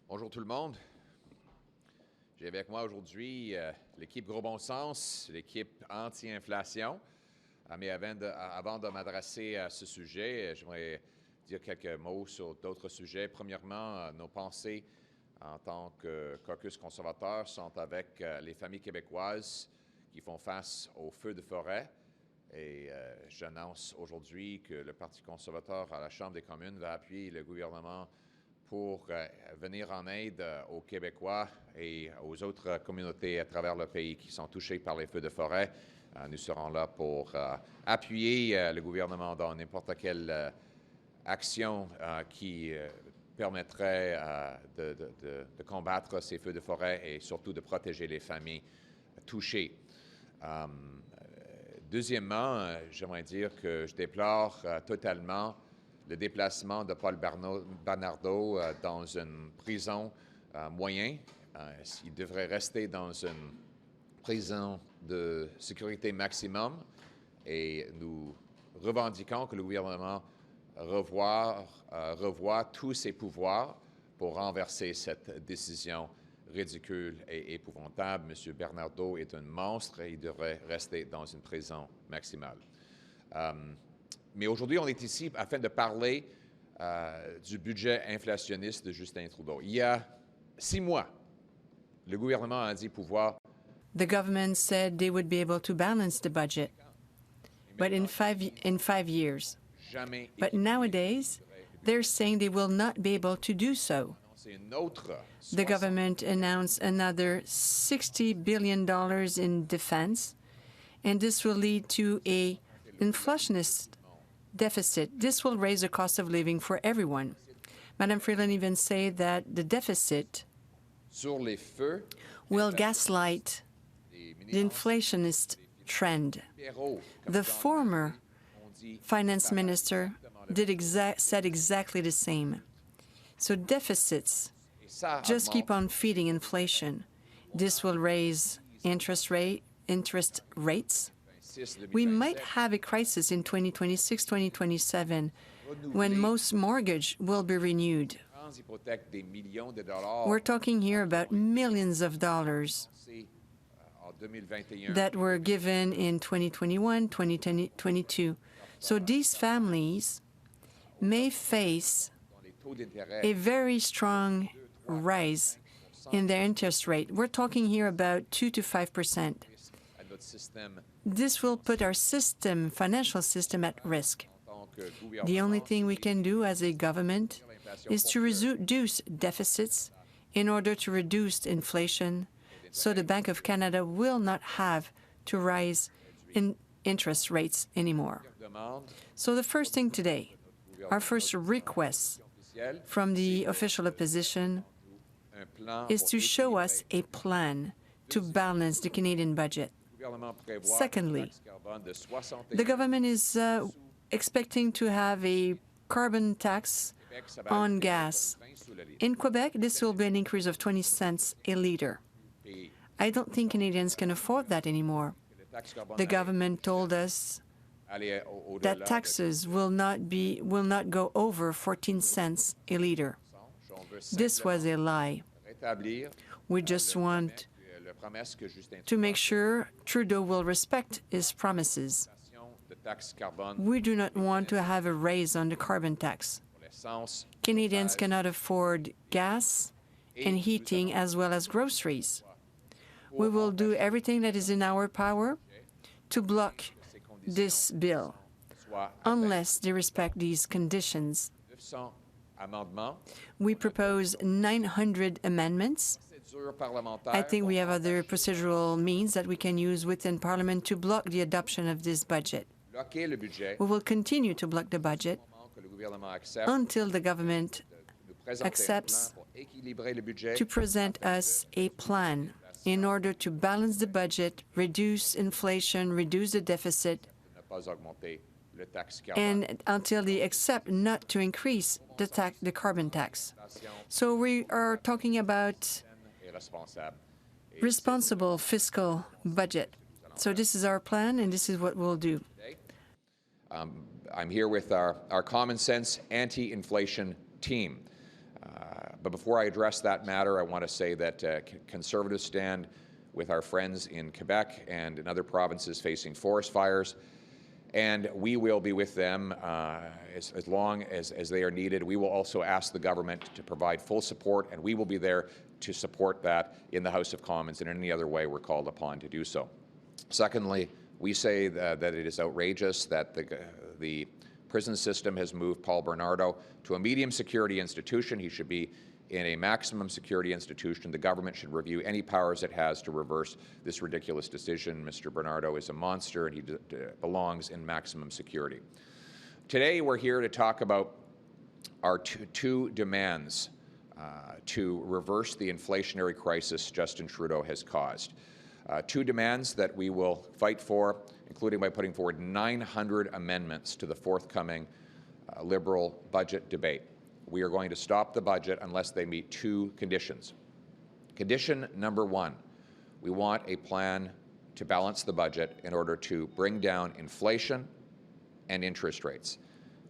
Bonjour tout le monde. J'ai avec moi aujourd'hui l'équipe Gros Bon Sens, l'équipe anti-inflation. Mais avant de m'adresser à ce sujet, j'aimerais dire quelques mots sur d'autres sujets. Premièrement, nos pensées en tant que caucus conservateur sont avec les familles québécoises qui font face aux feux de forêt. Et j'annonce aujourd'hui que le Parti conservateur à la Chambre des communes va appuyer le gouvernement pour venir en aide aux Québécois et aux autres communautés à travers le pays qui sont touchées par les feux de forêt. Nous serons là pour appuyer le gouvernement dans n'importe quelle action qui permettrait de combattre ces feux de forêt et surtout de protéger les familles touchées. Deuxièmement, j'aimerais dire que je déplore totalement le déplacement de Paul Bernardo dans une prison moyenne. Il devrait rester dans une prison de sécurité maximum et nous revendiquons que le gouvernement revoie tous ses pouvoirs pour renverser cette décision ridicule et épouvantable. M. Bernardo est un monstre et il devrait rester dans une prison maximale. Mais aujourd'hui, on est ici afin de parler du budget inflationniste de Justin Trudeau. Il y a 6 mois, le gouvernement a dit pouvoir. The government said they would be able to balance the budget, but in five years. But nowadays, they're saying they will not be able to do so. The government announced another $60 billion in defense, and this will lead to an inflationist deficit. This will raise the cost of living for everyone. Madam Freeland even said that the deficit will gaslight the inflationist trend. The former finance minister said exactly the same. So deficits just keep on feeding inflation. This will raise interest rates. We might have a crisis in 2026, 2027, when most mortgage will be renewed. We're talking here about millions of dollars that were given in 2021, 2022. So these families may face a very strong rise in their interest rate. We're talking here about 2 to 5%. This will put our financial system at risk. The only thing we can do as a government is to reduce deficits in order to reduce inflation, so the Bank of Canada will not have to rise in interest rates anymore. So the first thing today, our first request from the official opposition is to show us a plan to balance the Canadian budget. Secondly, the government is expecting to have a carbon tax on gas. In Quebec, this will be an increase of 20 cents a litre. I don't think Canadians can afford that anymore. The government told us that taxes will not go over 14 cents a litre. This was a lie. We just want to make sure Trudeau will respect his promises. We do not want to have a raise on the carbon tax. Canadians cannot afford gas and heating as well as groceries. We will do everything that is in our power to block this bill, unless they respect these conditions. We propose 900 amendments. I think we have other procedural means that we can use within Parliament to block the adoption of this budget. We will continue to block the budget until the government accepts to present us a plan in order to balance the budget, reduce inflation, reduce the deficit, and until they accept not to increase the carbon tax. So we are talking about responsible fiscal budget. So this is our plan, and this is what we'll do. I'm here with our common sense anti-inflation team. But before I address that matter, I want to say that Conservatives stand with our friends in Quebec and in other provinces facing forest fires, and we will be with them as long as they are needed. We will also ask the government to provide full support, and we will be there to support that in the House of Commons and in any other way we're called upon to do so. Secondly, we say that it is outrageous that the prison system has moved Paul Bernardo to a medium security institution. He should be in a maximum security institution. The government should review any powers it has to reverse this ridiculous decision. Mr. Bernardo is a monster, and he belongs in maximum security. Today, we're here to talk about our two demands to reverse the inflationary crisis Justin Trudeau has caused. Two demands that we will fight for, including by putting forward 900 amendments to the forthcoming Liberal budget debate. We are going to stop the budget unless they meet two conditions. Condition number one, we want a plan to balance the budget in order to bring down inflation and interest rates.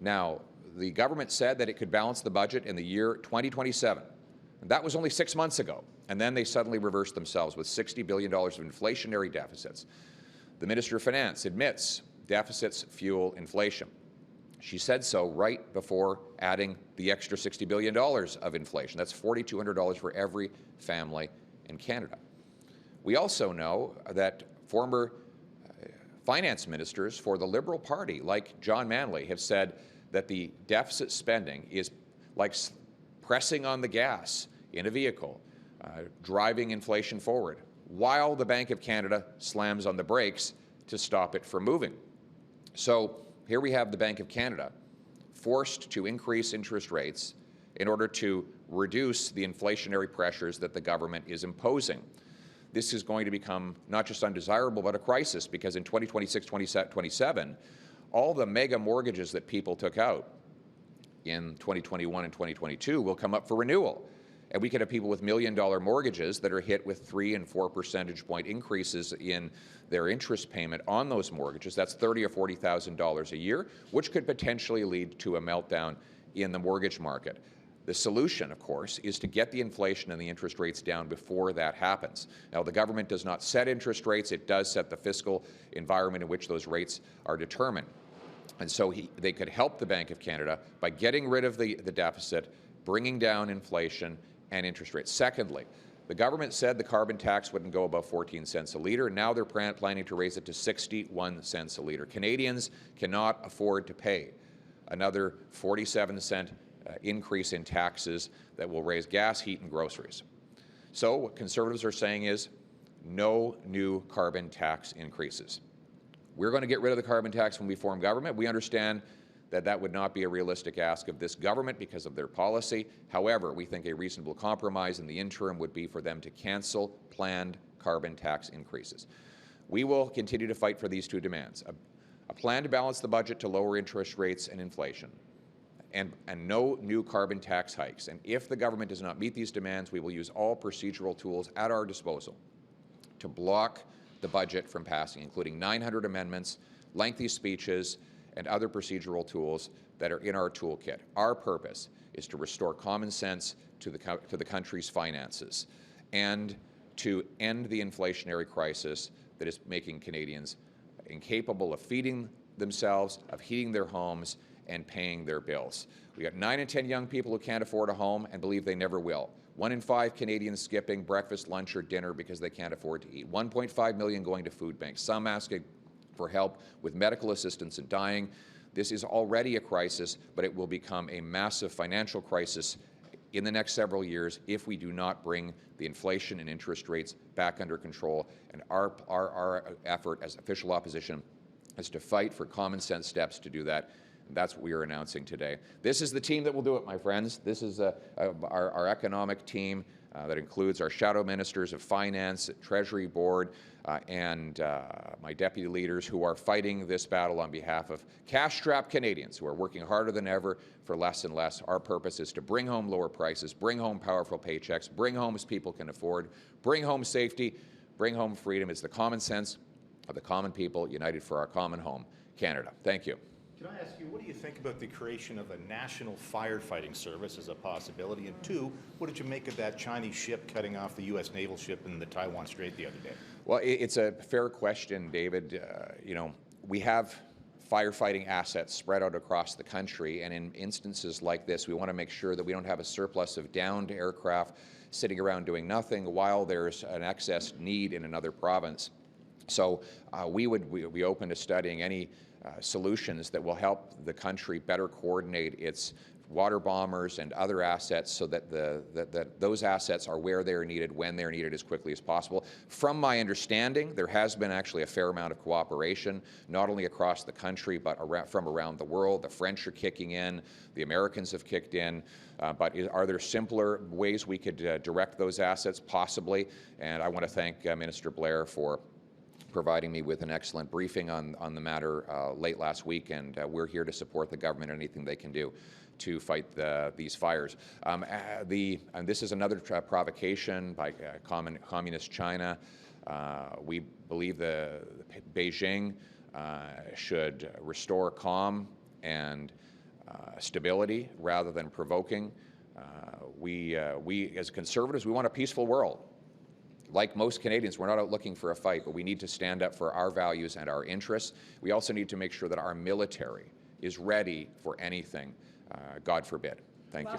Now, the government said that it could balance the budget in the year 2027. And that was only 6 months ago. And then they suddenly reversed themselves with $60 billion of inflationary deficits. The Minister of Finance admits deficits fuel inflation. She said so right before adding the extra $60 billion of inflation. That's $4,200 for every family in Canada. We also know that former finance ministers for the Liberal Party, like John Manley, have said that the deficit spending is like pressing on the gas in a vehicle, driving inflation forward, while the Bank of Canada slams on the brakes to stop it from moving. So here we have the Bank of Canada forced to increase interest rates in order to reduce the inflationary pressures that the government is imposing. This is going to become not just undesirable, but a crisis, because in 2026-27, all the mega mortgages that people took out in 2021 and 2022 will come up for renewal. And we could have people with million-dollar mortgages that are hit with 3 and 4 percentage point increases in their interest payment on those mortgages. That's $30,000 or $40,000 a year, which could potentially lead to a meltdown in the mortgage market. The solution, of course, is to get the inflation and the interest rates down before that happens. Now, the government does not set interest rates. It does set the fiscal environment in which those rates are determined. And so they could help the Bank of Canada by getting rid of the deficit, bringing down inflation and interest rates. Secondly, the government said the carbon tax wouldn't go above 14 cents a litre. Now they're planning to raise it to 61 cents a litre. Canadians cannot afford to pay another 47-cent increase in taxes that will raise gas, heat, and groceries. So what Conservatives are saying is no new carbon tax increases. We're going to get rid of the carbon tax when we form government. We understand that that would not be a realistic ask of this government because of their policy. However, we think a reasonable compromise in the interim would be for them to cancel planned carbon tax increases. We will continue to fight for these two demands: a plan to balance the budget to lower interest rates and inflation, and no new carbon tax hikes. And if the government does not meet these demands, we will use all procedural tools at our disposal to block the budget from passing, including 900 amendments, lengthy speeches, and other procedural tools that are in our toolkit. Our purpose is to restore common sense to the country's finances and to end the inflationary crisis that is making Canadians incapable of feeding themselves, of heating their homes, and paying their bills. We got 9 in 10 young people who can't afford a home and believe they never will. 1 in 5 Canadians skipping breakfast, lunch, or dinner because they can't afford to eat. 1.5 million going to food banks, some asking for help with medical assistance and dying. This is already a crisis, but it will become a massive financial crisis in the next several years if we do not bring the inflation and interest rates back under control. And our effort as official opposition is to fight for common sense steps to do that. And that's what we are announcing today. This is the team that will do it, my friends. This is our economic team that includes our shadow ministers of finance, Treasury Board, and my deputy leaders who are fighting this battle on behalf of cash-strapped Canadians who are working harder than ever for less and less. Our purpose is to bring home lower prices, bring home powerful paychecks, bring home as people can afford, bring home safety, bring home freedom. It's the common sense of the common people united for our common home, Canada. Thank you. Can I ask you, what do you think about the creation of a national firefighting service as a possibility? And two, what did you make of that Chinese ship cutting off the U.S. naval ship in the Taiwan Strait the other day? Well, it's a fair question, David. We have firefighting assets spread out across the country, and in instances like this, we want to make sure that we don't have a surplus of downed aircraft sitting around doing nothing while there's an excess need in another province. So we would be open to studying any solutions that will help the country better coordinate its water bombers and other assets so that those assets are where they're needed, when they're needed, as quickly as possible. From my understanding, there has been actually a fair amount of cooperation, not only across the country, but from around the world. The French are kicking in, the Americans have kicked in, but are there simpler ways we could direct those assets? Possibly, and I want to thank Minister Blair for providing me with an excellent briefing on the matter late last week, and we're here to support the government in anything they can do to fight these fires. And this is another provocation by communist China. We believe the Beijing should restore calm and stability rather than provoking. We as conservatives, we want a peaceful world. Like most Canadians, we're not out looking for a fight, but we need to stand up for our values and our interests. We also need to make sure that our military is ready for anything, God forbid. Thank you.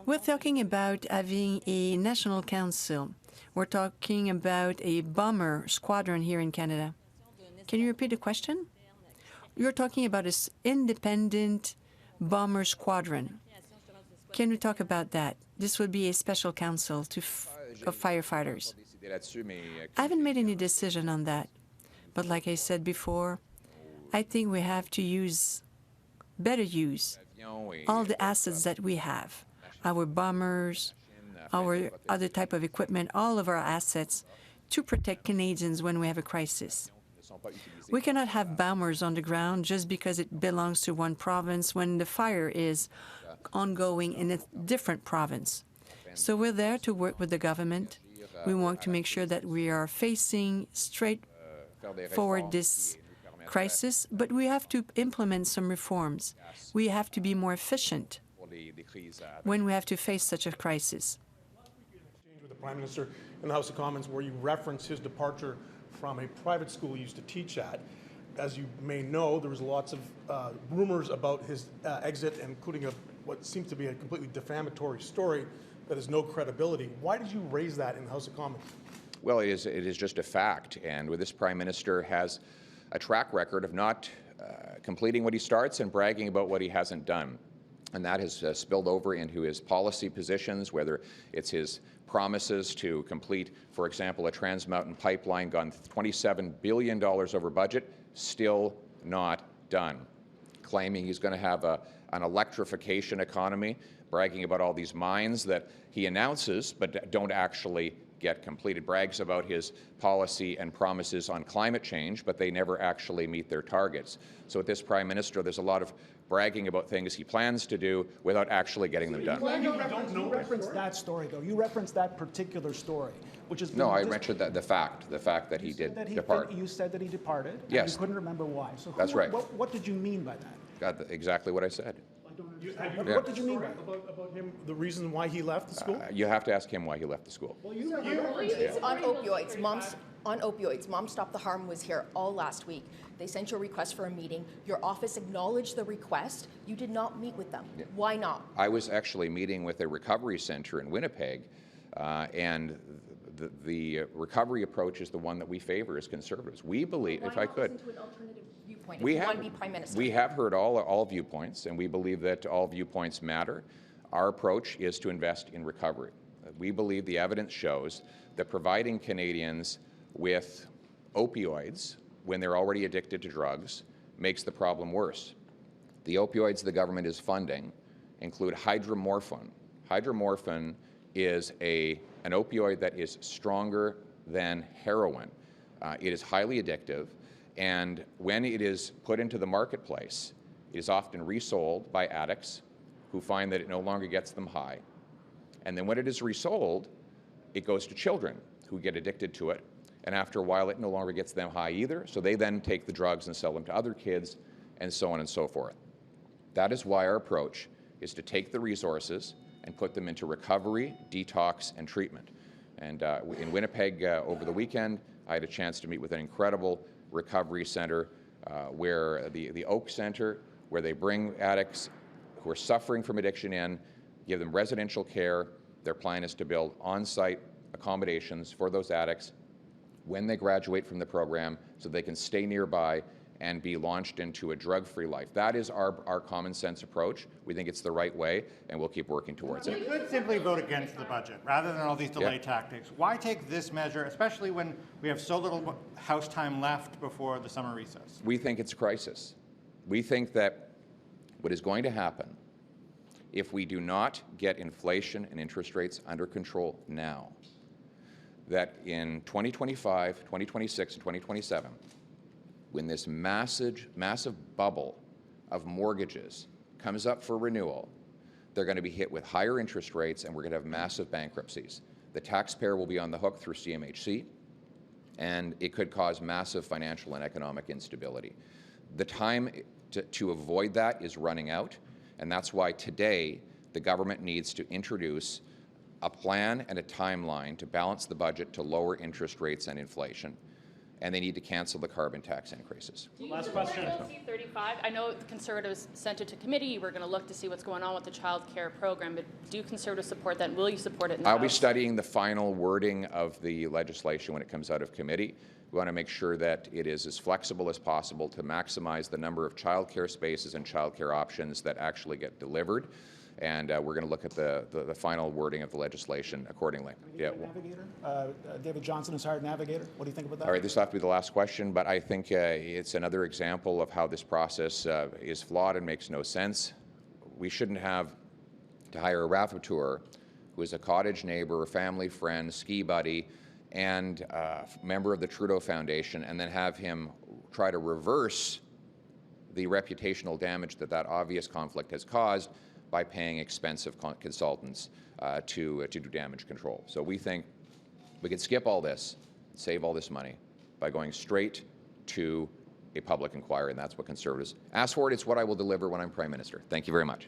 We're talking about having a national council. We're talking about a bomber squadron here in Canada. Can you repeat the question? You're talking about an independent bomber squadron. Can we talk about that? This would be a special council of firefighters. I haven't made any decision on that. But like I said before, I think we have to better use all the assets that we have, our bombers, our other type of equipment, all of our assets, to protect Canadians when we have a crisis. We cannot have bombers on the ground just because it belongs to one province when the fire is ongoing in a different province. So we're there to work with the government. We want to make sure that we are facing straight forward this crisis, but we have to implement some reforms. We have to be more efficient when we have to face such a crisis. Exchange with the Prime Minister in the House of Commons where you reference his departure from a private school he used to teach at. As you may know, there was lots of rumors about his exit, including what seems to be a completely defamatory story that has no credibility. Why did you raise that in the House of Commons? Well, it is just a fact, and this Prime Minister has a track record of not completing what he starts and bragging about what he hasn't done. And that has spilled over into his policy positions, whether it's his promises to complete, for example, a Trans Mountain pipeline gone $27 billion over budget, still not done. Claiming he's going to have an electrification economy, bragging about all these mines that he announces but don't actually get completed. Brags about his policy and promises on climate change, but they never actually meet their targets. So with this Prime Minister, there's a lot of bragging about things he plans to do without actually getting them done. You referenced that story, though. You referenced that particular story, which is... No, I mentioned the fact that he did depart. You said that he departed. Yes. And you couldn't remember why. So that's right. What did you mean by that? Exactly what I said. What did you mean by that? About him, the reason why he left the school? You have to ask him why he left the school. On opioids. On opioids. Mom Stop the Harm was here all last week. They sent you a request for a meeting. Your office acknowledged the request. You did not meet with them. Yeah. Why not? I was actually meeting with a recovery center in Winnipeg, and the recovery approach is the one that we favor as Conservatives. We believe, if I could... We have heard all viewpoints, and we believe that all viewpoints matter. Our approach is to invest in recovery. We believe the evidence shows that providing Canadians with opioids when they're already addicted to drugs makes the problem worse. The opioids the government is funding include hydromorphone. Hydromorphone is an opioid that is stronger than heroin. It is highly addictive. And when it is put into the marketplace, it is often resold by addicts who find that it no longer gets them high. And then when it is resold, it goes to children who get addicted to it. and after a while it no longer gets them high either, so they then take the drugs and sell them to other kids, and so on and so forth. That is why our approach is to take the resources and put them into recovery, detox, and treatment. And in Winnipeg over the weekend, I had a chance to meet with an incredible recovery center where the Oak Center, where they bring addicts who are suffering from addiction in, give them residential care. Their plan is to build on-site accommodations for those addicts when they graduate from the program so they can stay nearby and be launched into a drug-free life. That is our common sense approach. We think it's the right way, and we'll keep working towards it. You could simply vote against the budget rather than all these delay tactics. Why take this measure, especially when we have so little House time left before the summer recess? We think it's a crisis. We think that what is going to happen if we do not get inflation and interest rates under control now, that in 2025, 2026, and 2027, when this massive bubble of mortgages comes up for renewal, they're going to be hit with higher interest rates, and we're going to have massive bankruptcies. The taxpayer will be on the hook through CMHC, and it could cause massive financial and economic instability. The time to avoid that is running out, and that's why today the government needs to introduce a plan and a timeline to balance the budget to lower interest rates and inflation, and they need to cancel the carbon tax increases. Last question. C-35. I know the Conservatives sent it to committee. We're going to look to see what's going on with the child care program, but do Conservatives support that, and will you support it in the I'll House? be studying the final wording of the legislation when it comes out of committee. We want to make sure that it is as flexible as possible to maximize the number of child care spaces and child care options that actually get delivered. And we're going to look at the final wording of the legislation accordingly. Navigator? David Johnson has hired Navigator. What do you think about that? All right, this will have to be the last question, but I think it's another example of how this process is flawed and makes no sense. We shouldn't have to hire a rapporteur who is a cottage neighbor, a family friend, ski buddy, and a member of the Trudeau Foundation, and then have him try to reverse the reputational damage that obvious conflict has caused by paying expensive consultants to do damage control. So we think we could skip all this, save all this money by going straight to a public inquiry, and that's what Conservatives asked for. It's what I will deliver when I'm Prime Minister. Thank you very much.